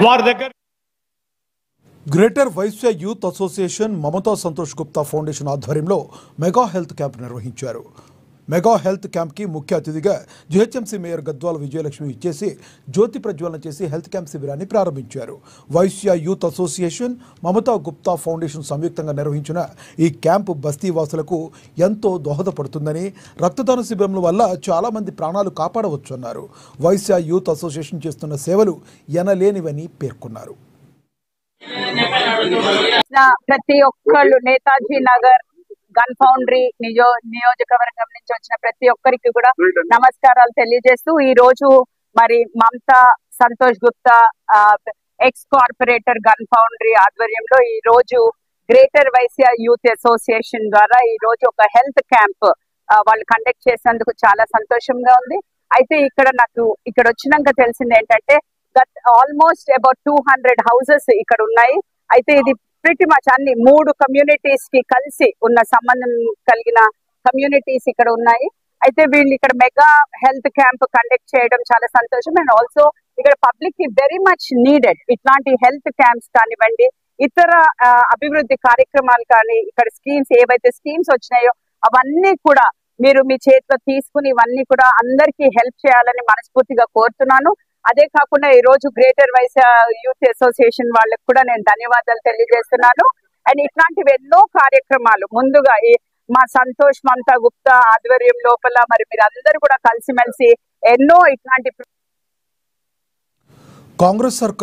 వారి దగ్గర greater Vaishya youth association Mamata Santosh Gupta foundation ఆధ్వర్యంలో మెగా హెల్త్ క్యాంప్ నిర్వహించారు. మెగా హెల్త్ క్యాంప్కి ముఖ్య అతిథిగా జీహెచ్ఎంసీ మేయర్ గద్వాల విజయలక్ష్మి ఇచ్చేసి జ్యోతి ప్రజ్వలన చేసి హెల్త్ క్యాంప్ శిబిరాన్ని ప్రారంభించారు. Vaishya youth association Mamata Gupta foundation సంయుక్తంగా నిర్వహించిన ఈ క్యాంపు బస్తీవాసులకు ఎంతో దోహదపడుతుందని, రక్తదాన శిబిరం వల్ల చాలామంది ప్రాణాలు కాపాడవచ్చన్నారు. వైశ్య యూత్ అసోసియేషన్ చేస్తున్న సేవలు ఎనలేనివని పేర్కొన్నారు. ప్రతి ఒక్కళ్ళు నేతాజీ నగర్ గన్ ఫౌండరీ నియోజకవర్గం నుంచి వచ్చిన ప్రతి ఒక్కరికి కూడా నమస్కారాలు తెలియజేస్తూ ఈ రోజు మరి Mamata Santosh Gupta ex corporator gun foundry ఆధ్వర్యంలో ఈ రోజు గ్రేటర్ వైశ్య యూత్ అసోసియేషన్ ద్వారా ఈ రోజు ఒక హెల్త్ క్యాంప్ వాళ్ళు కండక్ట్ చేసినందుకు చాలా సంతోషంగా ఉంది. అయితే నాకు ఇక్కడ వచ్చినాక తెలిసింది ఏంటంటే ఆల్మోస్ట్ అబౌట్ 200 హౌసెస్ ఇక్కడ ఉన్నాయి. అయితే ఇది ప్రిటి మచ్ అన్ని 3 కమ్యూనిటీస్ కి కలిసి ఉన్న సంబంధం కలిగిన కమ్యూనిటీస్ ఇక్కడ ఉన్నాయి. అయితే వీళ్ళు ఇక్కడ మెగా హెల్త్ క్యాంప్ కండక్ట్ చేయడం చాలా సంతోషం. అండ్ ఆల్సో ఇక్కడ పబ్లిక్ కి వెరీ మచ్ నీడెడ్ ఇట్లాంటి హెల్త్ క్యాంప్స్ కానివ్వండి, ఇతర అభివృద్ధి కార్యక్రమాలు కానీ, ఇక్కడ స్కీమ్స్ ఏవైతే స్కీమ్స్ వచ్చినాయో అవన్నీ కూడా మీరు మీ చేతిలో తీసుకుని ఇవన్నీ కూడా అందరికీ హెల్ప్ చేయాలని మనస్ఫూర్తిగా కోరుతున్నాను. అదే కాకుండా ఈ రోజు గ్రేటర్ వైశ్య యూత్ అసోసియేషన్ వాళ్ళకి కూడా నేను ధన్యవాదాలు తెలియజేస్తున్నాను. అండ్ ఇట్లాంటివి ఎన్నో కార్యక్రమాలు ముందుగా మా సంతోష్ మమతా గుప్తా ఆధ్వర్యం లోపల మరి మీరు అందరూ కూడా కలిసిమెలిసి ఎన్నో ఇట్లాంటి కాంగ్రెస్ సర్కార్